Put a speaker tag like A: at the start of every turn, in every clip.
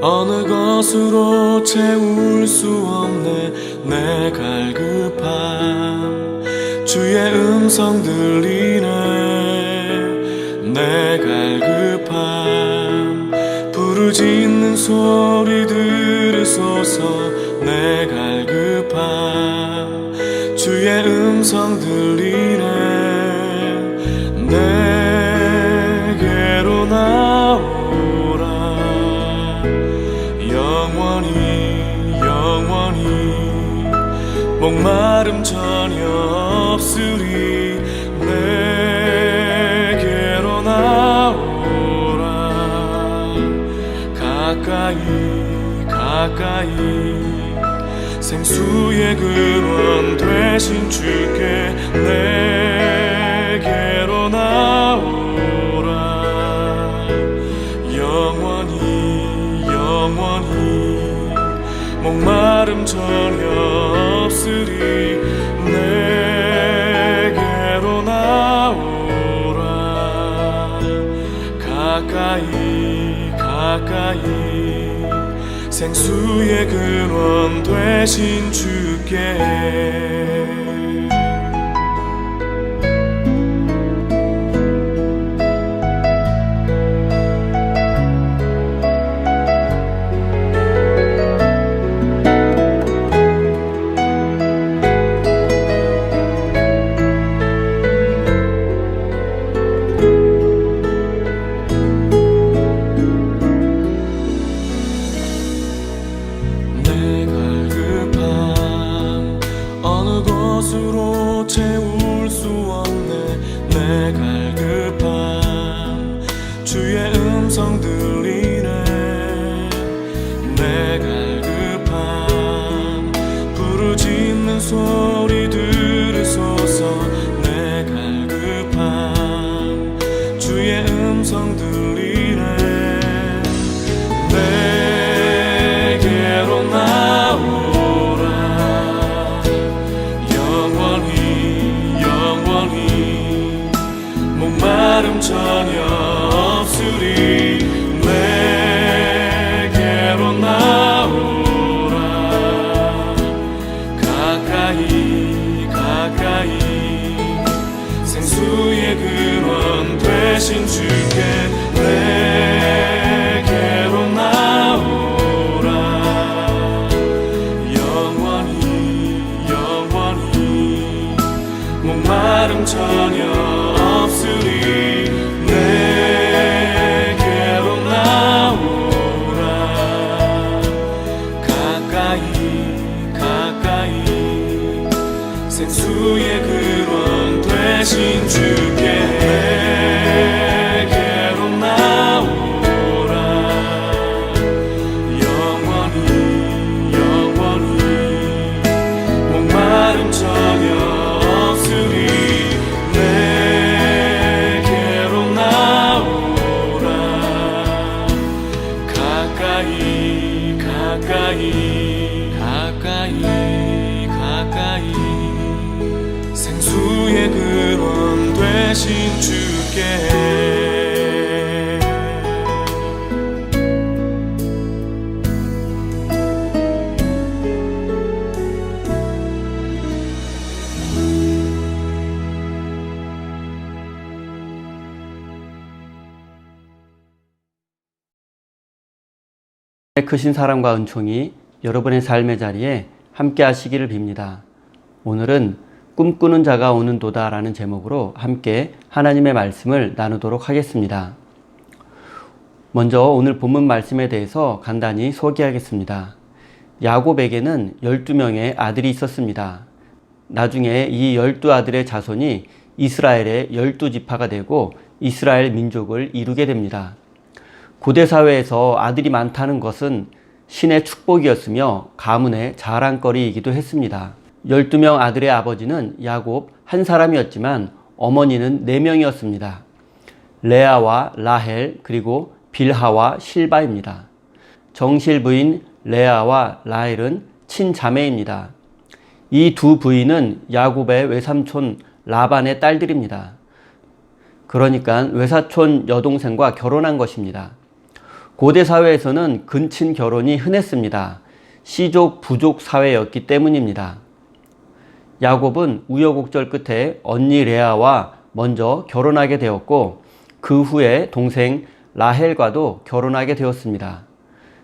A: 어느 것으로 채울 수 없네. 내 갈급함 주의 음성 들리네. 내 갈급함 부르짖는 소리 들으소서. 내 갈급함 주의 음성 들리네. 내게로 나오라. 영원히 영원히 목마름 전혀 없으리. 내게로 나오라. 가까이 가까이 생수의 근원 되신 주께 내게로 나오라. 영원히 영원히 목마름 전혀 없으리. 내게로 나오라. 가까이 가까이 생수의 근원 되신 주께. 채울 수 없네. 내 갈급함 주의 음성 들리네. 내 갈급함 부르짖는 소리 들으소서. 내 갈급함 주의 음성 들리네. 내게로 나오라. 목마름 전혀 없으리. 내게로 나오라. 가까이 가까이 생수의 근원 되신 주께 내게로 나오라. 영원히 영원히 목마름 전혀 없으리. 내게로 나오라. 가까이 가까이 생수의 근원 되신 주께 내게로 나오라. 영원히 영원히 목마름 전혀 없으리. 가까이 가까이 생수의 근원 되신 주께.
B: 크신 사랑과 은총이 여러분의 삶의 자리에 함께 하시기를 빕니다. 오늘은 꿈꾸는 자가 오는도다 라는 제목으로 함께 하나님의 말씀을 나누도록 하겠습니다. 먼저 오늘 본문 말씀에 대해서 간단히 소개하겠습니다. 야곱에게는 12명의 아들이 있었습니다. 나중에 이 12아들의 자손이 이스라엘의 12지파가 되고 이스라엘 민족을 이루게 됩니다. 고대 사회에서 아들이 많다는 것은 신의 축복이었으며 가문의 자랑거리이기도 했습니다. 12명 아들의 아버지는 야곱 한 사람이었지만 어머니는 4명이었습니다. 레아와 라헬 그리고 빌하와 실바입니다. 정실 부인 레아와 라헬은 친자매입니다. 이 두 부인은 야곱의 외삼촌 라반의 딸들입니다. 그러니까 외사촌 여동생과 결혼한 것입니다. 고대 사회에서는 근친 결혼이 흔했습니다. 씨족, 부족 사회였기 때문입니다. 야곱은 우여곡절 끝에 언니 레아와 먼저 결혼하게 되었고 그 후에 동생 라헬과도 결혼하게 되었습니다.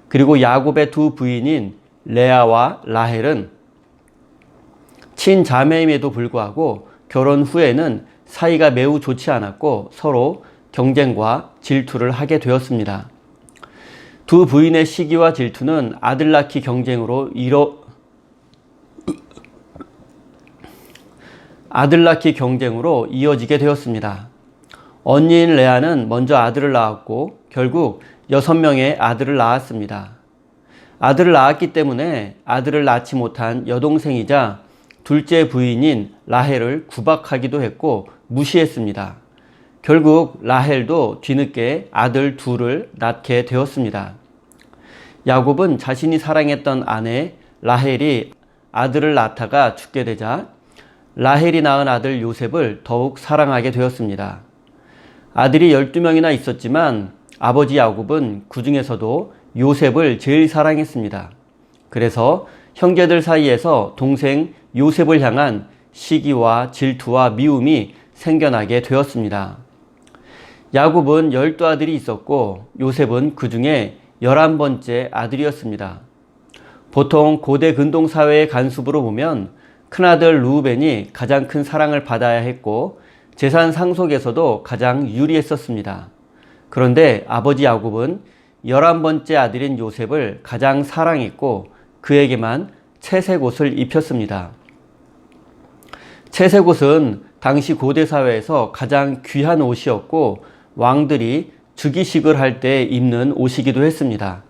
B: 그리고 야곱의 두 부인인 레아와 라헬은 친자매임에도 불구하고 결혼 후에는 사이가 매우 좋지 않았고 서로 경쟁과 질투를 하게 되었습니다. 두 부인의 시기와 질투는 아들 낳기 경쟁으로 이어지게 되었습니다. 언니인 레아는 먼저 아들을 낳았고 결국 6명의 아들을 낳았습니다. 아들을 낳았기 때문에 아들을 낳지 못한 여동생이자 둘째 부인인 라헬을 구박하기도 했고 무시했습니다. 결국 라헬도 뒤늦게 아들 둘을 낳게 되었습니다. 야곱은 자신이 사랑했던 아내 라헬이 아들을 낳다가 죽게 되자 라헬이 낳은 아들 요셉을 더욱 사랑하게 되었습니다. 아들이 12명이나 있었지만 아버지 야곱은 그 중에서도 요셉을 제일 사랑했습니다. 그래서 형제들 사이에서 동생 요셉을 향한 시기와 질투와 미움이 생겨나게 되었습니다. 야곱은 12아들이 있었고 요셉은 그 중에 11번째 아들이었습니다. 보통 고대 근동사회의 간습으로 보면 큰아들 루우벤이 가장 큰 사랑을 받아야 했고 재산 상속에서도 가장 유리했었습니다. 그런데 아버지 야곱은 11번째 아들인 요셉을 가장 사랑했고 그에게만 채색옷을 입혔습니다. 채색옷은 당시 고대 사회에서 가장 귀한 옷이었고 왕들이 즉위식을 할 때 입는 옷이기도 했습니다.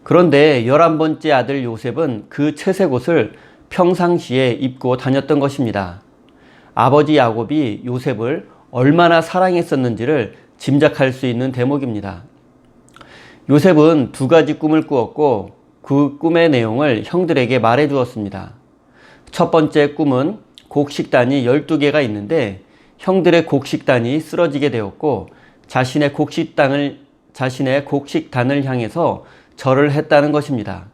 B: 그런데 11번째 아들 요셉은 그 채색옷을 평상시에 입고 다녔던 것입니다. 아버지 야곱이 요셉을 얼마나 사랑했었는지를 짐작할 수 있는 대목입니다. 요셉은 2가지 꿈을 꾸었고 그 꿈의 내용을 형들에게 말해 주었습니다. 첫 번째 꿈은 곡식단이 12개가 있는데 형들의 곡식단이 쓰러지게 되었고 자신의 곡식단을 향해서 절을 했다는 것입니다.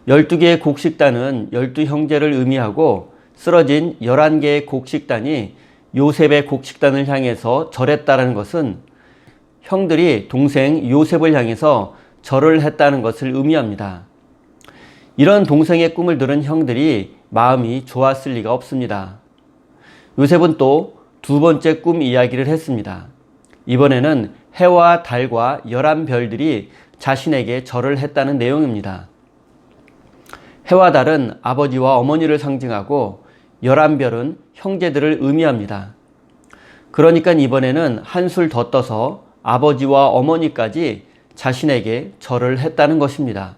B: 12개의 곡식단은 12형제를 의미하고 쓰러진 11개의 곡식단이 요셉의 곡식단을 향해서 절했다는 것은 형들이 동생 요셉을 향해서 절을 했다는 것을 의미합니다. 이런 동생의 꿈을 들은 형들이 마음이 좋았을 리가 없습니다. 요셉은 또 2번째 꿈 이야기를 했습니다. 이번에는 해와 달과 11별들이 자신에게 절을 했다는 내용입니다. 해와 달은 아버지와 어머니를 상징하고 11별은 형제들을 의미합니다. 그러니까 이번에는 한술 더 떠서 아버지와 어머니까지 자신에게 절을 했다는 것입니다.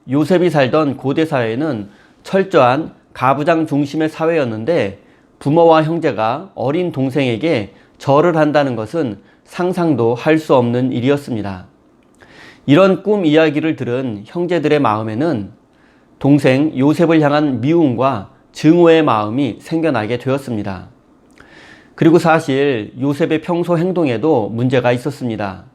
B: 요셉이 살던 고대 사회는 철저한 가부장 중심의 사회였는데 부모와 형제가 어린 동생에게 절을 한다는 것은 상상도 할 수 없는 일이었습니다. 이런 꿈 이야기를 들은 형제들의 마음에는 동생 요셉을 향한 미움과 증오의 마음이 생겨나게 되었습니다. 그리고 사실 요셉의 평소 행동에도 문제가 있었습니다.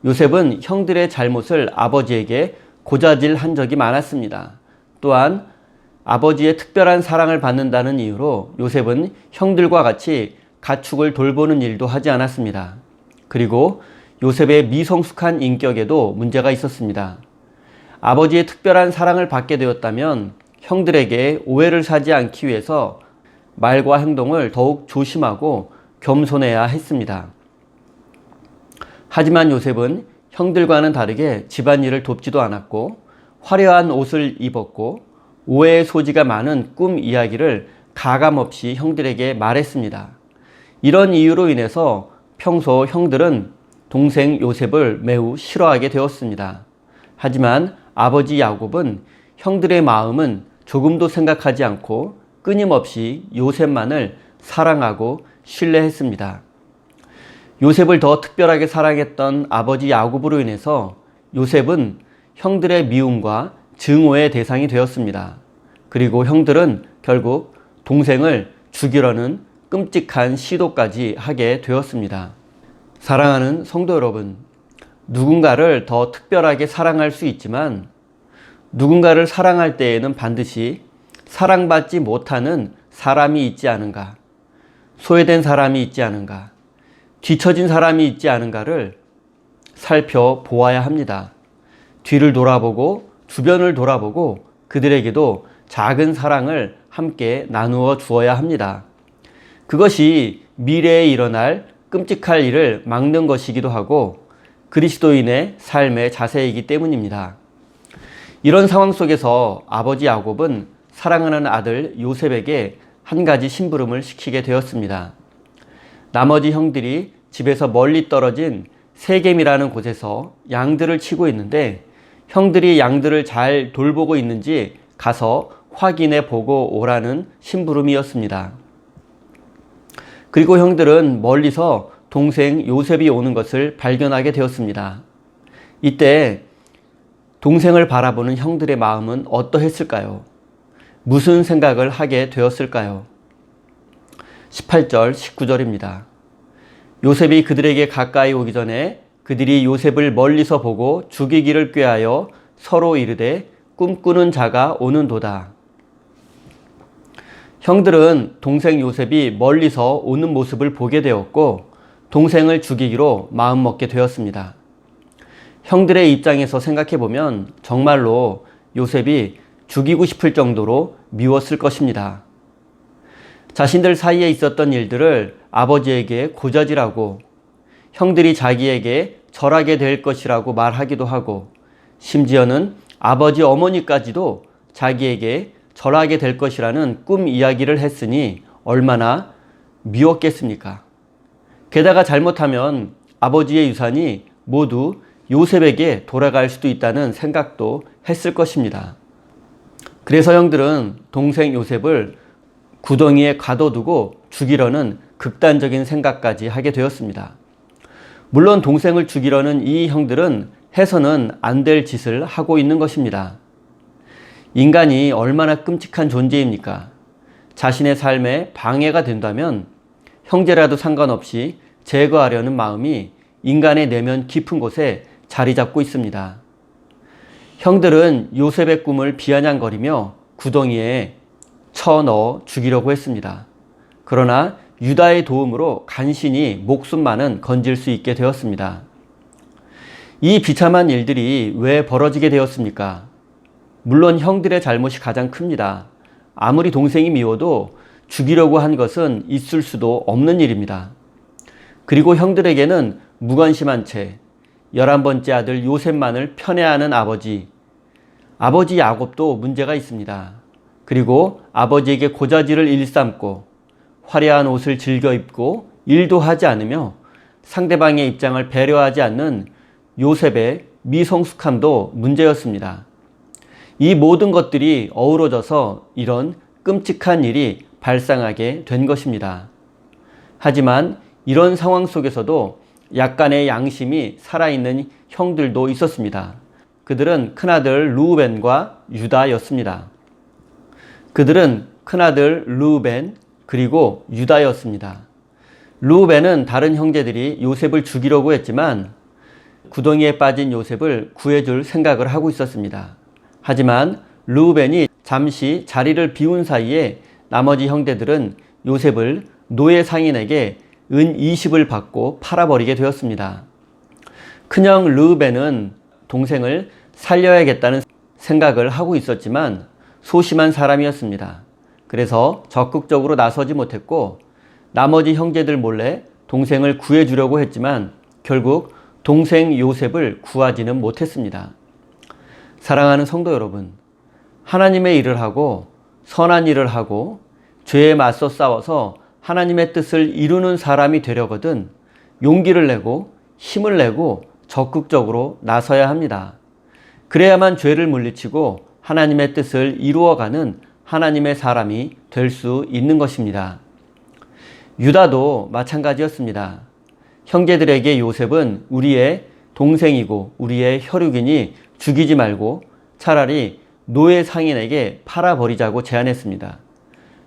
B: 요셉은 형들의 잘못을 아버지에게 고자질한 적이 많았습니다. 또한 아버지의 특별한 사랑을 받는다는 이유로 요셉은 형들과 같이 가축을 돌보는 일도 하지 않았습니다. 그리고 요셉의 미성숙한 인격에도 문제가 있었습니다. 아버지의 특별한 사랑을 받게 되었다면 형들에게 오해를 사지 않기 위해서 말과 행동을 더욱 조심하고 겸손해야 했습니다. 하지만 요셉은 형들과는 다르게 집안일을 돕지도 않았고 화려한 옷을 입었고 오해의 소지가 많은 꿈 이야기를 가감없이 형들에게 말했습니다. 이런 이유로 인해서 평소 형들은 동생 요셉을 매우 싫어하게 되었습니다. 하지만 아버지 야곱은 형들의 마음은 조금도 생각하지 않고 끊임없이 요셉만을 사랑하고 신뢰했습니다. 요셉을 더 특별하게 사랑했던 아버지 야곱으로 인해서 요셉은 형들의 미움과 증오의 대상이 되었습니다. 그리고 형들은 결국 동생을 죽이려는 끔찍한 시도까지 하게 되었습니다. 사랑하는 성도 여러분, 누군가를 더 특별하게 사랑할 수 있지만 누군가를 사랑할 때에는 반드시 사랑받지 못하는 사람이 있지 않은가, 소외된 사람이 있지 않은가, 뒤처진 사람이 있지 않은가를 살펴보아야 합니다. 뒤를 돌아보고 주변을 돌아보고 그들에게도 작은 사랑을 함께 나누어 주어야 합니다. 그것이 미래에 일어날 끔찍할 일을 막는 것이기도 하고 그리스도인의 삶의 자세이기 때문입니다. 이런 상황 속에서 아버지 야곱은 사랑하는 아들 요셉에게 한 가지 심부름을 시키게 되었습니다. 나머지 형들이 집에서 멀리 떨어진 세겜이라는 곳에서 양들을 치고 있는데 형들이 양들을 잘 돌보고 있는지 가서 확인해 보고 오라는 심부름이었습니다. 그리고 형들은 멀리서 동생 요셉이 오는 것을 발견하게 되었습니다. 이때 동생을 바라보는 형들의 마음은 어떠했을까요? 무슨 생각을 하게 되었을까요? 18절, 19절입니다. 요셉이 그들에게 가까이 오기 전에 그들이 요셉을 멀리서 보고 죽이기를 꾀하여 서로 이르되 꿈꾸는 자가 오는도다. 형들은 동생 요셉이 멀리서 오는 모습을 보게 되었고 동생을 죽이기로 마음먹게 되었습니다. 형들의 입장에서 생각해보면 정말로 요셉이 죽이고 싶을 정도로 미웠을 것입니다. 자신들 사이에 있었던 일들을 아버지에게 고자질하고 형들이 자기에게 절하게 될 것이라고 말하기도 하고 심지어는 아버지 어머니까지도 자기에게 절하게 될 것이라는 꿈 이야기를 했으니 얼마나 미웠겠습니까? 게다가 잘못하면 아버지의 유산이 모두 요셉에게 돌아갈 수도 있다는 생각도 했을 것입니다. 그래서 형들은 동생 요셉을 구덩이에 가둬두고 죽이려는 극단적인 생각까지 하게 되었습니다. 물론 동생을 죽이려는 이 형들은 해서는 안 될 짓을 하고 있는 것입니다. 인간이 얼마나 끔찍한 존재입니까? 자신의 삶에 방해가 된다면 형제라도 상관없이 제거하려는 마음이 인간의 내면 깊은 곳에 자리 잡고 있습니다. 형들은 요셉의 꿈을 비아냥거리며 구덩이에 쳐넣어 죽이려고 했습니다. 그러나 유다의 도움으로 간신히 목숨만은 건질 수 있게 되었습니다. 이 비참한 일들이 왜 벌어지게 되었습니까? 물론 형들의 잘못이 가장 큽니다. 아무리 동생이 미워도 죽이려고 한 것은 있을 수도 없는 일입니다. 그리고 형들에게는 무관심한 채 11번째 아들 요셉만을 편애하는 아버지 야곱도 문제가 있습니다. 그리고 아버지에게 고자질을 일삼고 화려한 옷을 즐겨 입고 일도 하지 않으며 상대방의 입장을 배려하지 않는 요셉의 미성숙함도 문제였습니다. 이 모든 것들이 어우러져서 이런 끔찍한 일이 발생하게 된 것입니다. 하지만 이런 상황 속에서도 약간의 양심이 살아있는 형들도 있었습니다. 그들은 큰아들 르우벤과 유다였습니다. 그들은 큰아들 르우벤 그리고 유다였습니다. 르우벤은 다른 형제들이 요셉을 죽이려고 했지만 구덩이에 빠진 요셉을 구해줄 생각을 하고 있었습니다. 하지만 르우벤이 잠시 자리를 비운 사이에 나머지 형제들은 요셉을 노예 상인에게 은 20을 받고 팔아버리게 되었습니다. 큰형 르우벤은 동생을 살려야겠다는 생각을 하고 있었지만 소심한 사람이었습니다. 그래서 적극적으로 나서지 못했고 나머지 형제들 몰래 동생을 구해주려고 했지만 결국 동생 요셉을 구하지는 못했습니다. 사랑하는 성도 여러분, 하나님의 일을 하고 선한 일을 하고 죄에 맞서 싸워서 하나님의 뜻을 이루는 사람이 되려거든 용기를 내고 힘을 내고 적극적으로 나서야 합니다. 그래야만 죄를 물리치고 하나님의 뜻을 이루어가는 하나님의 사람이 될 수 있는 것입니다. 유다도 마찬가지였습니다. 형제들에게 요셉은 우리의 동생이고 우리의 혈육이니 죽이지 말고 차라리 노예 상인에게 팔아버리자고 제안했습니다.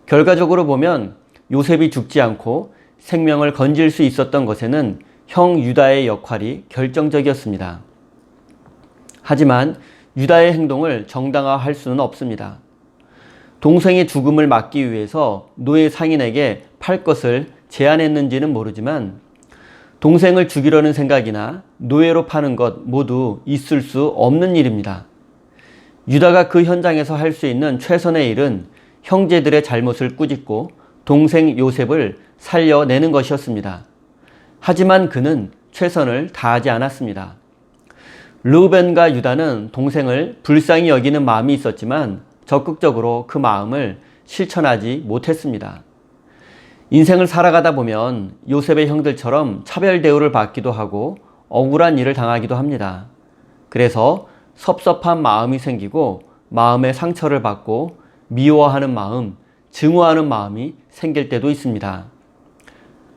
B: 결과적으로 보면 요셉이 죽지 않고 생명을 건질 수 있었던 것에는 형 유다의 역할이 결정적이었습니다. 하지만 유다의 행동을 정당화할 수는 없습니다. 동생의 죽음을 막기 위해서 노예 상인에게 팔 것을 제안했는지는 모르지만 동생을 죽이려는 생각이나 노예로 파는 것 모두 있을 수 없는 일입니다. 유다가 그 현장에서 할 수 있는 최선의 일은 형제들의 잘못을 꾸짖고 동생 요셉을 살려내는 것이었습니다. 하지만 그는 최선을 다하지 않았습니다. 르우벤과 유다는 동생을 불쌍히 여기는 마음이 있었지만 적극적으로 그 마음을 실천하지 못했습니다. 인생을 살아가다 보면 요셉의 형들처럼 차별 대우를 받기도 하고 억울한 일을 당하기도 합니다. 그래서 섭섭한 마음이 생기고 마음의 상처를 받고 미워하는 마음, 증오하는 마음이 생길 때도 있습니다.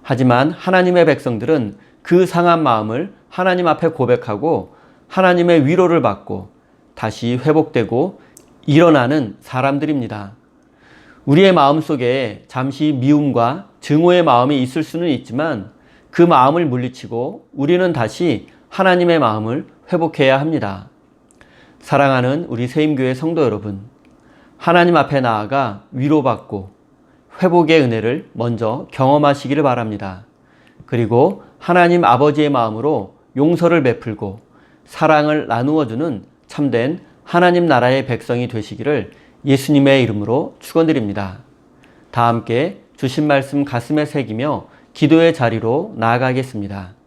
B: 하지만 하나님의 백성들은 그 상한 마음을 하나님 앞에 고백하고 하나님의 위로를 받고 다시 회복되고 일어나는 사람들입니다. 우리의 마음속에 잠시 미움과 증오의 마음이 있을 수는 있지만 그 마음을 물리치고 우리는 다시 하나님의 마음을 회복해야 합니다. 사랑하는 우리 세임교회 성도 여러분, 하나님 앞에 나아가 위로받고 회복의 은혜를 먼저 경험하시기를 바랍니다. 그리고 하나님 아버지의 마음으로 용서를 베풀고 사랑을 나누어주는 참된 하나님 나라의 백성이 되시기를 예수님의 이름으로 축원드립니다. 다 함께 주신 말씀 가슴에 새기며 기도의 자리로 나아가겠습니다.